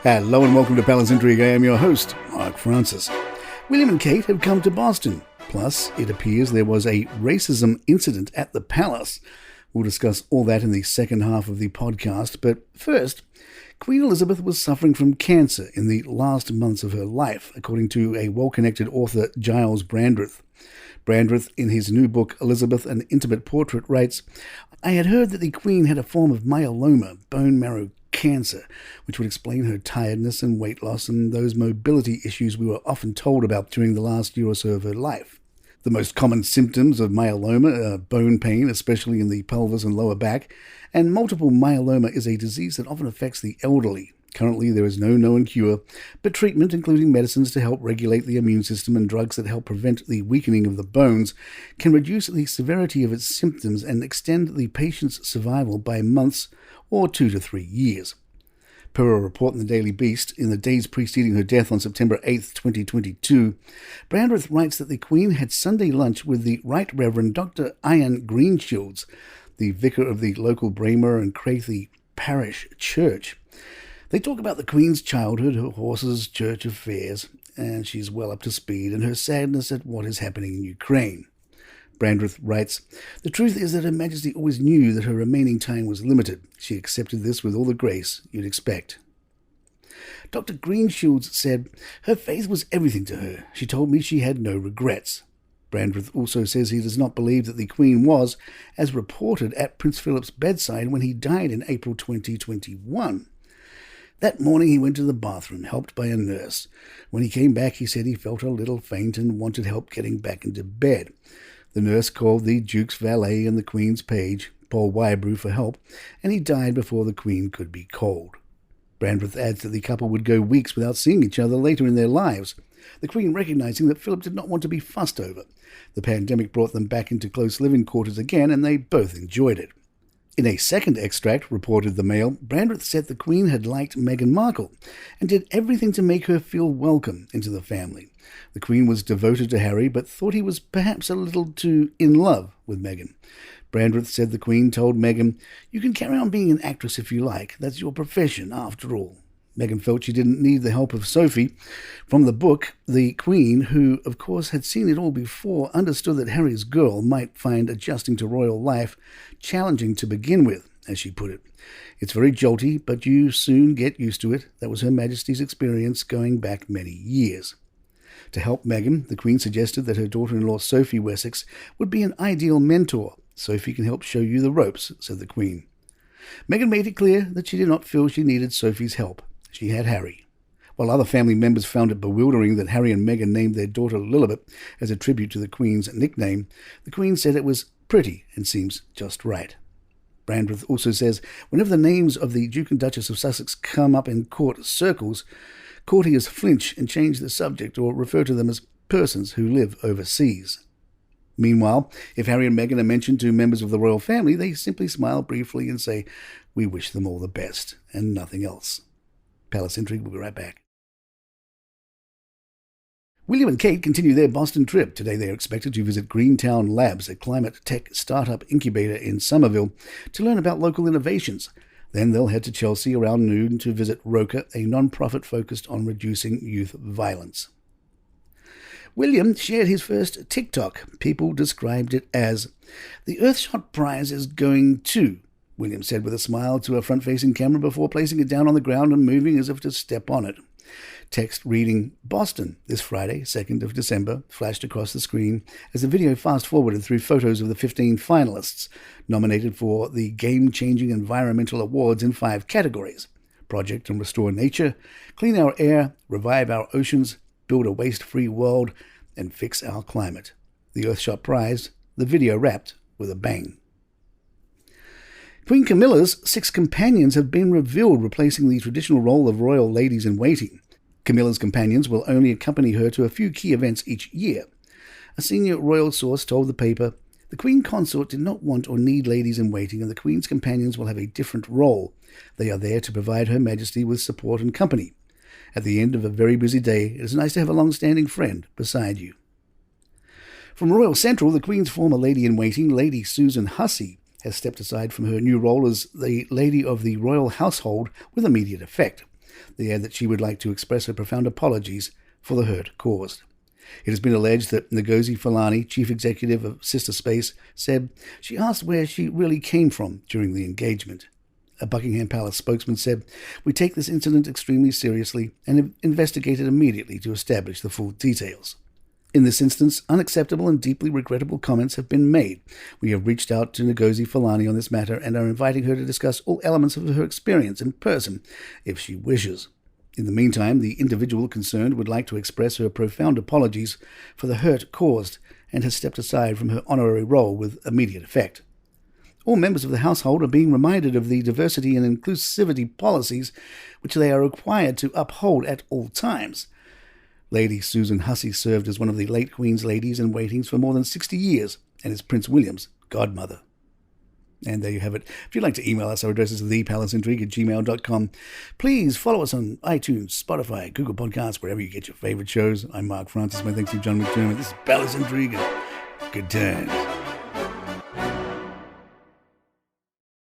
Hello and welcome to Palace Intrigue. I am your host, Mark Francis. William and Kate have come to Boston. Plus, it appears there was a racism incident at the palace. We'll discuss all that in the second half of the podcast. But first, Queen Elizabeth was suffering from cancer in the last months of her life, according to a well-connected author, Giles Brandreth. Brandreth, in his new book, Elizabeth, An Intimate Portrait, writes, "I had heard that the Queen had a form of myeloma, bone marrow cancer, which would explain her tiredness and weight loss and those mobility issues we were often told about during the last year or so of her life. The most common symptoms of myeloma are bone pain, especially in the pelvis and lower back, and multiple myeloma is a disease that often affects the elderly. Currently, there is no known cure, but treatment, including medicines to help regulate the immune system and drugs that help prevent the weakening of the bones, can reduce the severity of its symptoms and extend the patient's survival by months or 2 to 3 years. Per a report in the Daily Beast, in the days preceding her death on September 8, 2022, Brandreth writes that the Queen had Sunday lunch with the Right Reverend Dr. Ian Greenshields, the vicar of the local Braemar and Crathie Parish Church. They talk about the Queen's childhood, her horses, church affairs, and she's well up to speed, and her sadness at what is happening in Ukraine. Brandreth writes, "The truth is that Her Majesty always knew that her remaining time was limited. She accepted this with all the grace you'd expect." Dr. Greenshields said, "Her faith was everything to her. She told me she had no regrets." Brandreth also says he does not believe that the Queen was, as reported, at Prince Philip's bedside when he died in April 2021. That morning he went to the bathroom, helped by a nurse. When he came back, he said he felt a little faint and wanted help getting back into bed. The nurse called the Duke's valet and the Queen's page, Paul Wybrew, for help, and he died before the Queen could be called. Brandreth adds that the couple would go weeks without seeing each other later in their lives, the Queen recognizing that Philip did not want to be fussed over. The pandemic brought them back into close living quarters again, and they both enjoyed it. In a second extract, reported the Mail, Brandreth said the Queen had liked Meghan Markle and did everything to make her feel welcome into the family. The Queen was devoted to Harry, but thought he was perhaps a little too in love with Meghan. Brandreth said the Queen told Meghan, "You can carry on being an actress if you like. That's your profession, after all." Meghan felt she didn't need the help of Sophie. From the book, the Queen, who of course had seen it all before, understood that Harry's girl might find adjusting to royal life challenging to begin with, as she put it. "It's very jolty, but you soon get used to it." That was Her Majesty's experience going back many years. To help Meghan, the Queen suggested that her daughter-in-law Sophie Wessex would be an ideal mentor. "Sophie can help show you the ropes," said the Queen. Meghan made it clear that she did not feel she needed Sophie's help. She had Harry. While other family members found it bewildering that Harry and Meghan named their daughter Lilibet as a tribute to the Queen's nickname, the Queen said it was pretty and seems just right. Brandreth also says, whenever the names of the Duke and Duchess of Sussex come up in court circles, courtiers flinch and change the subject or refer to them as persons who live overseas. Meanwhile, if Harry and Meghan are mentioned to members of the royal family, they simply smile briefly and say, "We wish them all the best," and nothing else. Palace Intrigue will be right back. William and Kate continue their Boston trip. Today they are expected to visit Greentown Labs, a climate tech startup incubator in Somerville, to learn about local innovations. Then they'll head to Chelsea around noon to visit Roca, a non-profit focused on reducing youth violence. William shared his first TikTok. People described it as, "The Earthshot Prize is going to," William said with a smile to a front-facing camera before placing it down on the ground and moving as if to step on it. Text reading, "Boston, this Friday, 2nd of December, flashed across the screen as the video fast-forwarded through photos of the 15 finalists, nominated for the Game-Changing Environmental Awards in 5 categories: Project and Restore Nature, Clean Our Air, Revive Our Oceans, Build a Waste-Free World, and Fix Our Climate. The Earthshot Prize, the video wrapped with a bang." Queen Camilla's 6 companions have been revealed, replacing the traditional role of royal ladies-in-waiting. Camilla's companions will only accompany her to a few key events each year. A senior royal source told the paper, "The Queen Consort did not want or need ladies-in-waiting, and the Queen's companions will have a different role. They are there to provide Her Majesty with support and company. At the end of a very busy day, it is nice to have a long-standing friend beside you." From Royal Central, the Queen's former lady-in-waiting, Lady Susan Hussey, has stepped aside from her new role as the Lady of the Royal Household with immediate effect. They add that she would like to express her profound apologies for the hurt caused. It has been alleged that Ngozi Fulani, chief executive of Sister Space, said she asked where she really came from during the engagement. A Buckingham Palace spokesman said, "We take this incident extremely seriously and have investigated immediately to establish the full details. In this instance, unacceptable and deeply regrettable comments have been made. We have reached out to Ngozi Fulani on this matter and are inviting her to discuss all elements of her experience in person, if she wishes. In the meantime, the individual concerned would like to express her profound apologies for the hurt caused and has stepped aside from her honorary role with immediate effect. All members of the household are being reminded of the diversity and inclusivity policies which they are required to uphold at all times." Lady Susan Hussey served as one of the late Queen's ladies in waitings for more than 60 years and is Prince William's godmother. And there you have it. If you'd like to email us, our address is thepalacintrigue@gmail.com. Please follow us on iTunes, Spotify, Google Podcasts, wherever you get your favorite shows. I'm Mark Francis. My thanks to John McDermott. This is Palace Intrigue. Good times.